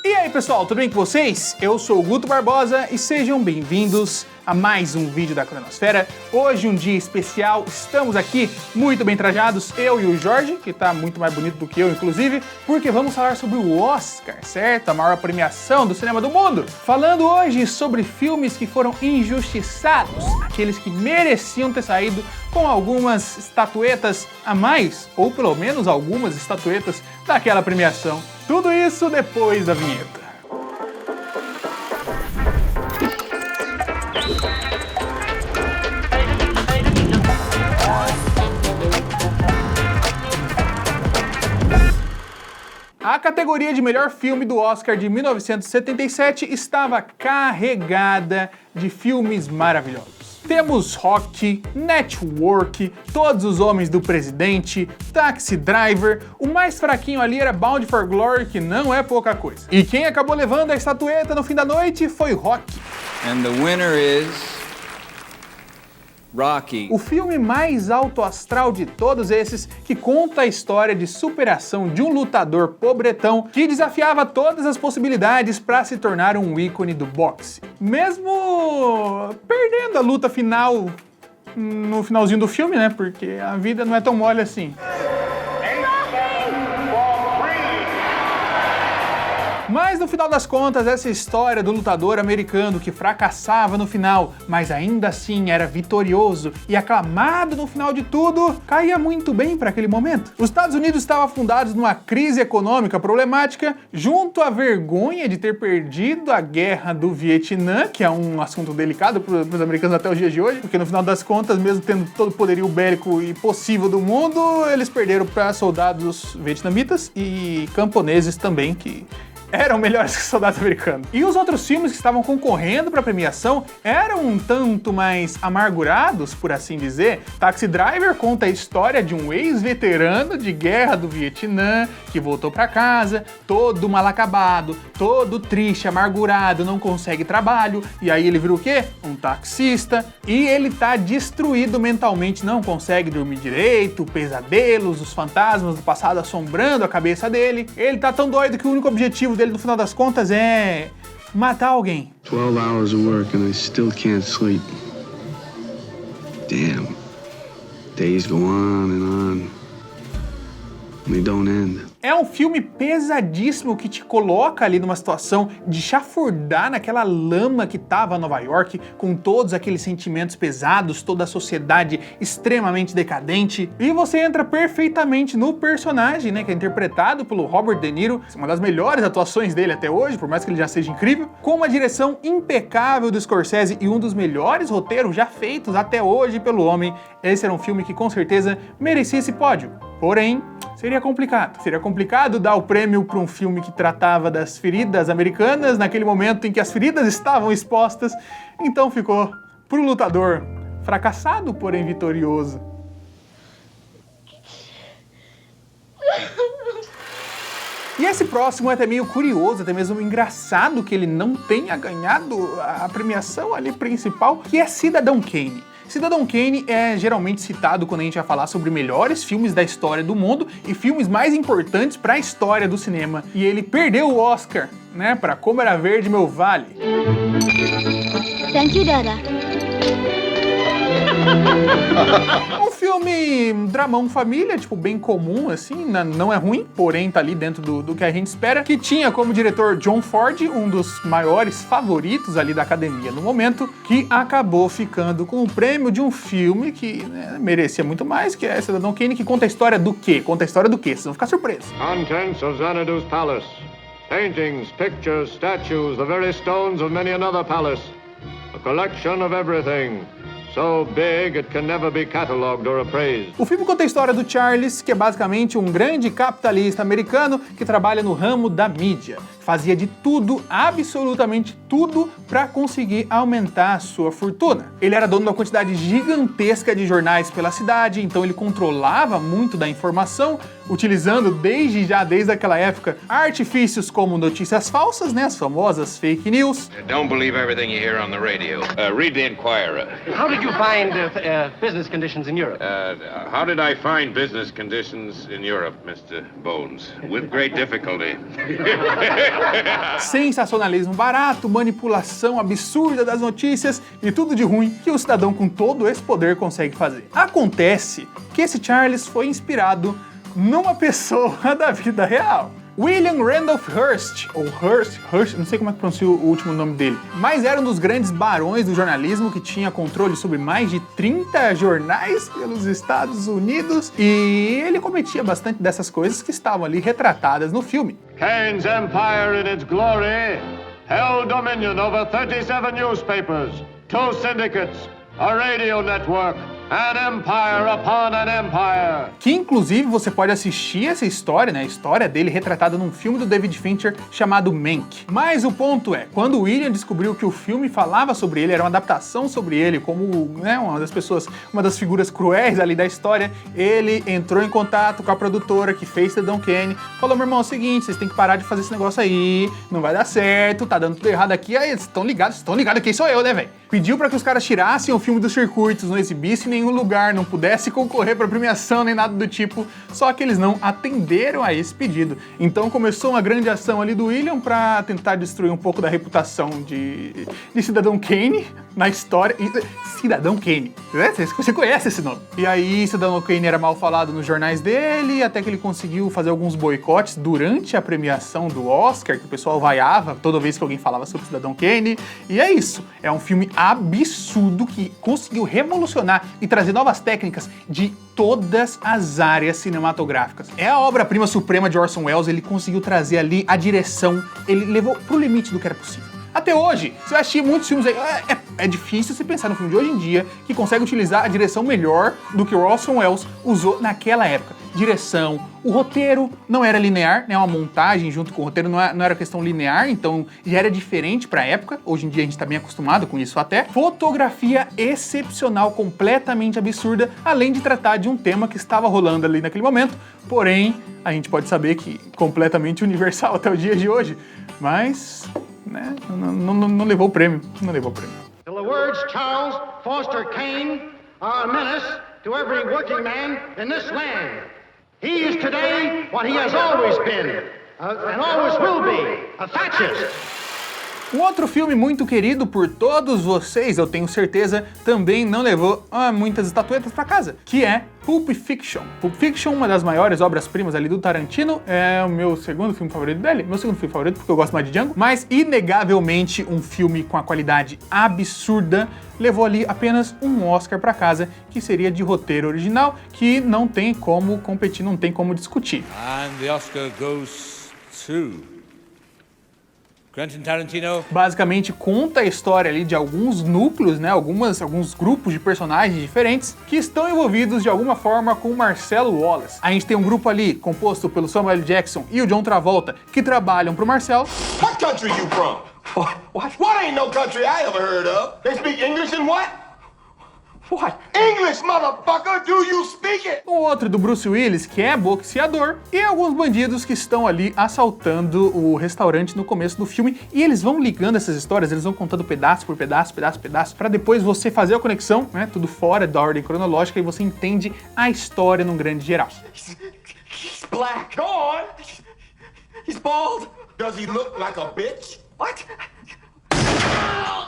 E aí pessoal, tudo bem com vocês? Eu sou o Guto Barbosa e sejam bem-vindos a mais um vídeo da Cronosfera. Hoje um dia especial, estamos aqui muito bem trajados, eu e o Jorge, que tá muito mais bonito do que eu inclusive, porque vamos falar sobre o Oscar, certo? A maior premiação do cinema do mundo. Falando hoje sobre filmes que foram injustiçados, aqueles que mereciam ter saído com algumas estatuetas a mais, ou pelo menos algumas estatuetas daquela premiação. Tudo isso depois da vinheta. A categoria de melhor filme do Oscar de 1977 estava carregada de filmes maravilhosos. Temos Rocky, Network, Todos os Homens do Presidente, Taxi Driver, o mais fraquinho ali era Bound for Glory, que não é pouca coisa. E quem acabou levando a estatueta no fim da noite foi Rocky. And the winner is Rocky. O filme mais alto astral de todos esses, que conta a história de superação de um lutador pobretão que desafiava todas as possibilidades para se tornar um ícone do boxe. Mesmo perdendo a luta final no finalzinho do filme, né? Porque a vida não é tão mole assim. Mas no final das contas, essa história do lutador americano que fracassava no final, mas ainda assim era vitorioso e aclamado no final de tudo, caía muito bem para aquele momento. Os Estados Unidos estavam afundados numa crise econômica problemática, junto à vergonha de ter perdido a guerra do Vietnã, que é um assunto delicado para os americanos até os dias de hoje, porque no final das contas, mesmo tendo todo o poderio bélico e possível do mundo, eles perderam para soldados vietnamitas e camponeses também, que eram melhores que soldados americanos. E os outros filmes que estavam concorrendo para a premiação eram um tanto mais amargurados, por assim dizer. Taxi Driver conta a história de um ex-veterano de guerra do Vietnã que voltou para casa, todo mal acabado, todo triste, amargurado, não consegue trabalho, e aí ele vira o quê? Um taxista, e ele tá destruído mentalmente, não consegue dormir direito, pesadelos, os fantasmas do passado assombrando a cabeça dele. Ele tá tão doido que o único objetivo dele no final das contas é matar alguém. 12 hours of work and I still can't sleep. Damn. Days go on and they don't end. É um filme pesadíssimo que te coloca ali numa situação de chafurdar naquela lama que tava Nova York, com todos aqueles sentimentos pesados, toda a sociedade extremamente decadente. E você entra perfeitamente no personagem, né, que é interpretado pelo Robert De Niro, uma das melhores atuações dele até hoje, por mais que ele já seja incrível, com uma direção impecável do Scorsese e um dos melhores roteiros já feitos até hoje pelo homem. Esse era um filme que com certeza merecia esse pódio. Porém, seria complicado dar o prêmio para um filme que tratava das feridas americanas naquele momento em que as feridas estavam expostas, então ficou pro lutador fracassado, porém vitorioso. E esse próximo é até meio curioso, até mesmo engraçado que ele não tenha ganhado a premiação ali principal, que é Cidadão Kane. Cidadão Kane é geralmente citado quando a gente vai falar sobre melhores filmes da história do mundo e filmes mais importantes para a história do cinema. E ele perdeu o Oscar, né, para Como Era Verde Meu Vale. Thank you, Dada. Um filme dramão família, tipo, bem comum, assim, não é ruim, porém tá ali dentro do que a gente espera, que tinha como diretor John Ford, um dos maiores favoritos ali da academia no momento, que acabou ficando com o prêmio de um filme que, né, merecia muito mais, que é Cidadão Kane, que conta a história do quê? Conta a história do quê? Vocês vão ficar surpresos. Contents of Xanadu's palace. Paintings, pictures, statues, the very stones of many another palace. A collection of everything. So big it can never be catalogued or appraised. O filme conta a história do Charles, que é basicamente um grande capitalista americano que trabalha no ramo da mídia. Fazia de tudo, absolutamente tudo, para conseguir aumentar a sua fortuna. Ele era dono de uma quantidade gigantesca de jornais pela cidade, então ele controlava muito da informação, utilizando desde aquela época artifícios como notícias falsas, né, as famosas fake news. Don't believe everything you hear on the radio. Read the Inquirer. How did you find business conditions in Europe? How did I find business conditions in Europe, Mr. Bones? With great difficulty. Sensacionalismo barato, manipulação absurda das notícias e tudo de ruim que um cidadão com todo esse poder consegue fazer. Acontece que esse Charles foi inspirado numa pessoa da vida real. William Randolph Hearst, ou Hearst, não sei como é que pronuncia o último nome dele, mas era um dos grandes barões do jornalismo que tinha controle sobre mais de 30 jornais pelos Estados Unidos e ele cometia bastante dessas coisas que estavam ali retratadas no filme. Kane's empire in its glory held dominion over 37 newspapers, 2 syndicates, a radio network, an empire upon an empire. Que inclusive você pode assistir essa história, né? A história dele retratada num filme do David Fincher chamado Mank. Mas o ponto é, quando o William descobriu que o filme falava sobre ele, era uma adaptação sobre ele, como né, uma das figuras cruéis ali da história, ele entrou em contato com a produtora que fez Cidadão Kane, falou: meu irmão, é o seguinte, vocês têm que parar de fazer esse negócio aí, não vai dar certo, tá dando tudo errado aqui, aí vocês estão ligados quem sou eu, né, velho? Pediu pra que os caras tirassem o filme dos circuitos, não exibissem em nenhum lugar, não pudesse concorrer pra premiação nem nada do tipo, só que eles não atenderam a esse pedido. Então começou uma grande ação ali do William pra tentar destruir um pouco da reputação de Cidadão Kane na história. Cidadão Kane, você conhece esse nome. E aí Cidadão Kane era mal falado nos jornais dele, até que ele conseguiu fazer alguns boicotes durante a premiação do Oscar, que o pessoal vaiava toda vez que alguém falava sobre Cidadão Kane. E é isso, é um filme absurdo que conseguiu revolucionar e trazer novas técnicas de todas as áreas cinematográficas. É a obra-prima suprema de Orson Welles, ele conseguiu trazer ali a direção, ele levou pro limite do que era possível. Até hoje, você vai assistir muitos filmes aí, é difícil você pensar no filme de hoje em dia que consegue utilizar a direção melhor do que o Orson Welles usou naquela época. Direção, o roteiro não era linear, né? Uma montagem junto com o roteiro não era questão linear, então já era diferente pra época. Hoje em dia a gente tá bem acostumado com isso até. Fotografia excepcional, completamente absurda, além de tratar de um tema que estava rolando ali naquele momento, porém, a gente pode saber que completamente universal até o dia de hoje, mas né, não levou o prêmio, não levou o prêmio. The words Charles Foster Kane are a menace to every working man in this land. He is today what he has always been, and always will be, a fascist. Um outro filme muito querido por todos vocês, eu tenho certeza, também não levou muitas estatuetas pra casa, que é Pulp Fiction. Pulp Fiction, uma das maiores obras-primas ali do Tarantino, é o meu segundo filme favorito dele, meu segundo filme favorito porque eu gosto mais de Django, mas inegavelmente um filme com a qualidade absurda, levou ali apenas um Oscar pra casa, que seria de roteiro original, que não tem como competir, não tem como discutir. And the Oscar goes to Quentin Tarantino. Basicamente conta a história ali de alguns núcleos, né, alguns grupos de personagens diferentes que estão envolvidos de alguma forma com o Marcelo Wallace. A gente tem um grupo ali composto pelo Samuel Jackson e o John Travolta que trabalham pro Marcelo. What country you from? What? What ain't no country I ever heard of? They speak English and what? What? English, motherfucker! Do you speak it? Um outro do Bruce Willis, que é boxeador, e alguns bandidos que estão ali assaltando o restaurante no começo do filme, e eles vão ligando essas histórias, eles vão contando pedaço por pedaço, pra depois você fazer a conexão, né, tudo fora da ordem cronológica, e você entende a história num grande geral. He's black. Go on. He's bald. Does he look like a bitch? What?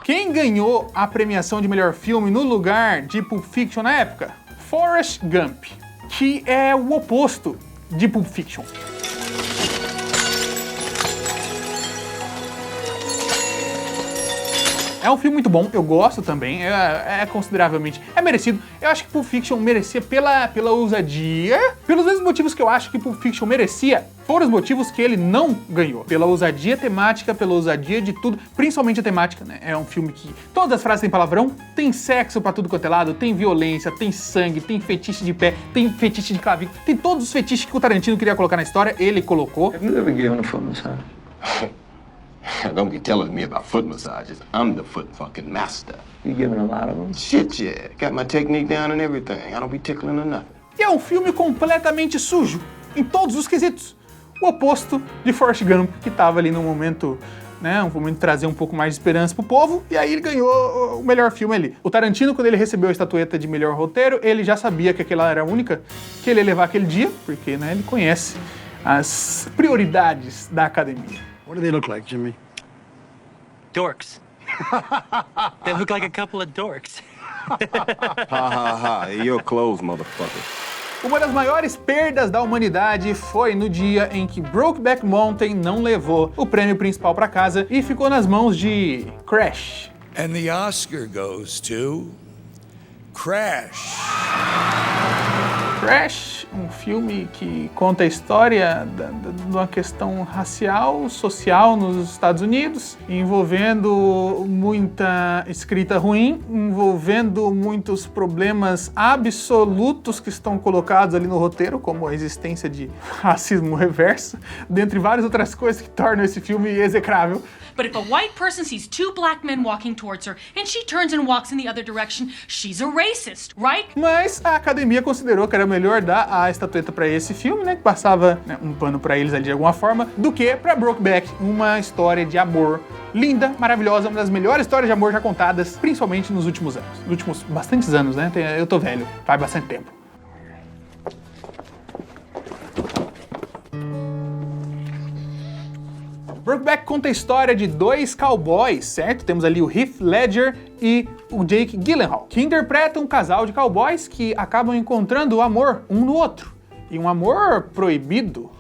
Quem ganhou a premiação de melhor filme no lugar de Pulp Fiction na época? Forrest Gump, que é o oposto de Pulp Fiction. É um filme muito bom, eu gosto também, é consideravelmente, é merecido. Eu acho que Pulp Fiction merecia pela ousadia, pelos mesmos motivos que eu acho que Pulp Fiction merecia, foram os motivos que ele não ganhou. Pela ousadia temática, pela ousadia de tudo, principalmente a temática, né? É um filme que todas as frases têm palavrão, tem sexo pra tudo quanto é lado, tem violência, tem sangue, tem fetiche de pé, tem fetiche de clavícula, tem todos os fetiches que o Tarantino queria colocar na história, ele colocou. Have you ever given a foot massage? Don't be telling me about foot massages. I'm the foot fucking master. You giving a lot of them? Shit, yeah. Got my technique down and everything. I don't be tickling or nothing. E é um filme completamente sujo, em todos os quesitos. O oposto de Forrest Gump, que tava ali no momento, né, um momento de trazer um pouco mais de esperança pro povo, e aí ele ganhou o melhor filme ali. O Tarantino, quando ele recebeu a estatueta de melhor roteiro, ele já sabia que aquela era a única que ele ia levar aquele dia, porque, né, ele conhece as prioridades da academia. What do they look like, Jimmy? Dorks. They look like a couple of dorks. Ha ha ha. You're closed, motherfucker. Uma das maiores perdas da humanidade foi no dia em que Brokeback Mountain não levou o prêmio principal para casa e ficou nas mãos de Crash. And the Oscar goes to Crash. Crash, um filme que conta a história de uma questão racial, social nos Estados Unidos, envolvendo muita escrita ruim, envolvendo muitos problemas absolutos que estão colocados ali no roteiro, como a existência de racismo reverso, dentre várias outras coisas que tornam esse filme execrável. But if a white person sees two black men walking towards her and she turns and walks in the other direction, she's a racist, right? Mas a academia considerou que era melhor dar a estatueta pra esse filme, né, que passava, né, um pano pra eles ali de alguma forma, do que pra Brokeback, uma história de amor linda, maravilhosa, uma das melhores histórias de amor já contadas, principalmente nos últimos anos. Nos últimos bastantes anos, né? Eu tô velho, faz bastante tempo. Brokeback conta a história de dois cowboys, certo? Temos ali o Heath Ledger e o Jake Gyllenhaal, que interpretam um casal de cowboys que acabam encontrando o amor um no outro. E um amor proibido.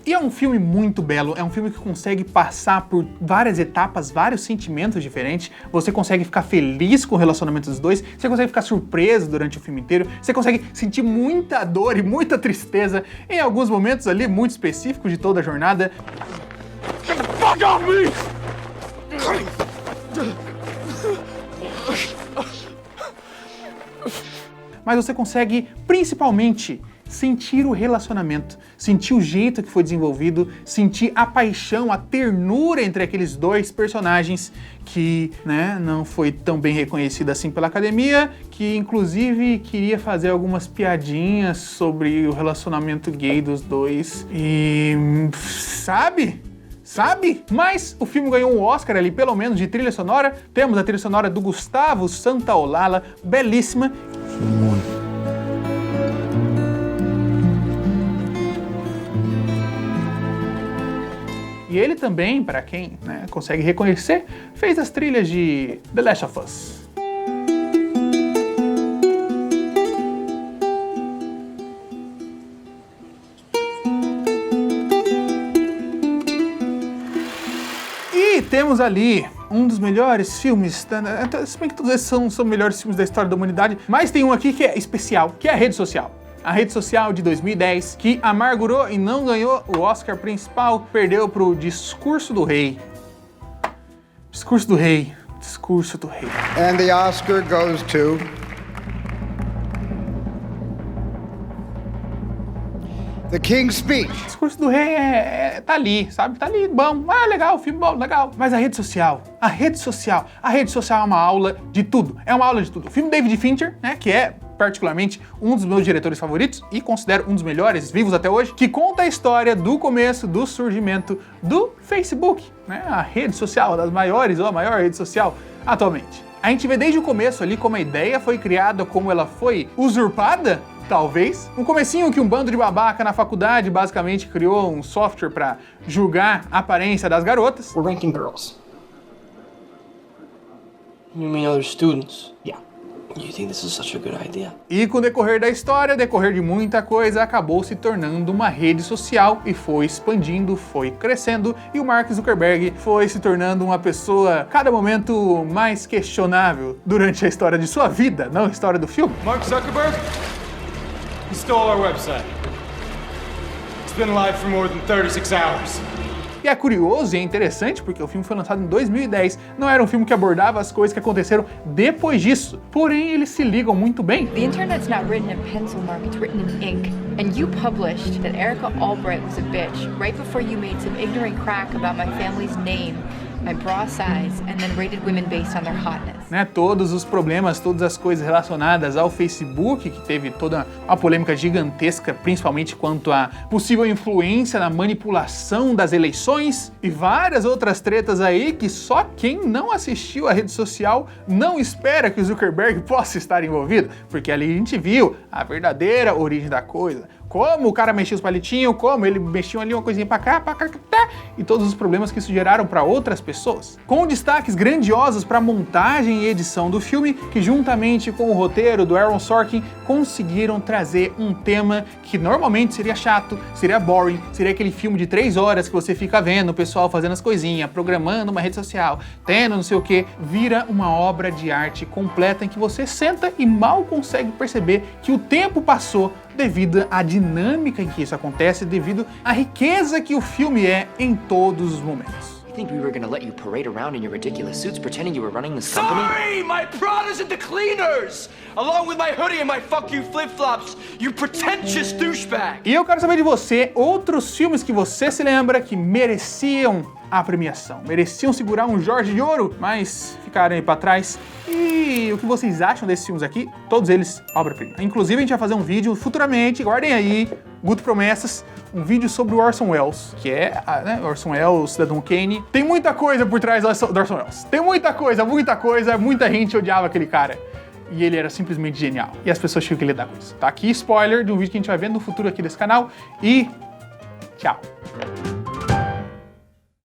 E é um filme muito belo, é um filme que consegue passar por várias etapas, vários sentimentos diferentes. Você consegue ficar feliz com o relacionamento dos dois, você consegue ficar surpreso durante o filme inteiro, você consegue sentir muita dor e muita tristeza em alguns momentos ali muito específicos de toda a jornada. Get the fuck off me! Mas você consegue, principalmente, sentir o relacionamento, sentir o jeito que foi desenvolvido, sentir a paixão, a ternura entre aqueles dois personagens que, né, não foi tão bem reconhecida assim pela academia, que inclusive queria fazer algumas piadinhas sobre o relacionamento gay dos dois e... sabe? Mas o filme ganhou um Oscar ali, pelo menos, de trilha sonora. Temos a trilha sonora do Gustavo Santaolalla, belíssima. E ele também, para quem, né, consegue reconhecer, fez as trilhas de The Last of Us. E temos ali um dos melhores filmes, se bem que todos esses são melhores filmes da história da humanidade, mas tem um aqui que é especial, que é a Rede Social. A Rede Social de 2010, que amargurou e não ganhou o Oscar principal, perdeu pro Discurso do Rei. Discurso do Rei. Discurso do Rei. And the Oscar goes to... The King's Speech. O Discurso do Rei tá ali, sabe? Tá ali, bom. Ah, legal, filme bom, legal. Mas a rede social é uma aula de tudo. É uma aula de tudo. O filme David Fincher, né, que é particularmente um dos meus diretores favoritos e considero um dos melhores vivos até hoje, que conta a história do começo, do surgimento do Facebook, né? A rede social, das maiores ou a maior rede social atualmente. A gente vê desde o começo ali como a ideia foi criada, como ela foi usurpada, talvez. No comecinho que um bando de babaca na faculdade basicamente criou um software para julgar a aparência das garotas. We're ranking girls. You mean other students? Yeah. You think this is such a good idea? E com o decorrer da história, decorrer de muita coisa, acabou se tornando uma rede social e foi expandindo, foi crescendo, e o Mark Zuckerberg foi se tornando uma pessoa, cada momento, mais questionável durante a história de sua vida, não a história do filme. Mark Zuckerberg? He stole our website. It's been live for more than 36 hours. E é curioso e é interessante porque o filme foi lançado em 2010, não era um filme que abordava as coisas que aconteceram depois disso, porém eles se ligam muito bem. The internet's not written in pencil, Mark, it's written in ink. And you published that Erica Albright was a bitch right before you made some ignorant crack about my family's name, my bra size, and then rated women based on their hotness. Né, todos os problemas, todas as coisas relacionadas ao Facebook, que teve toda uma polêmica gigantesca, principalmente quanto à possível influência na manipulação das eleições e várias outras tretas aí que só quem não assistiu à rede social não espera que o Zuckerberg possa estar envolvido, porque ali a gente viu a verdadeira origem da coisa, Como o cara mexia os palitinhos, como ele mexia ali uma coisinha pra cá, e todos os problemas que isso geraram para outras pessoas. Com destaques grandiosos para montagem e edição do filme, que juntamente com o roteiro do Aaron Sorkin conseguiram trazer um tema que normalmente seria chato, seria boring, seria aquele filme de 3 horas que você fica vendo o pessoal fazendo as coisinhas, programando uma rede social, tendo não sei o que, vira uma obra de arte completa em que você senta e mal consegue perceber que o tempo passou devido à dinâmica em que isso acontece, devido à riqueza que o filme é em todos os momentos. You think we were gonna let you parade around in your ridiculous suits pretending you were running this company? Sorry! My Prada's at the cleaners! Along with my hoodie and my fuck you flip-flops, you pretentious douchebag! E eu quero saber de você, outros filmes que você se lembra que mereciam a premiação, mereciam segurar um Jorge de Ouro, mas ficaram aí pra trás. E o que vocês acham desses filmes aqui? Todos eles obra-prima. Inclusive a gente vai fazer um vídeo futuramente, guardem aí, Guto Promessas, um vídeo sobre o Orson Welles, que é Orson Welles, Cidadão Kane. Tem muita coisa por trás do Orson Welles. Tem muita coisa, muita gente odiava aquele cara. E ele era simplesmente genial. E as pessoas tinham que lidar com isso. Tá aqui spoiler de um vídeo que a gente vai ver no futuro aqui desse canal. E tchau!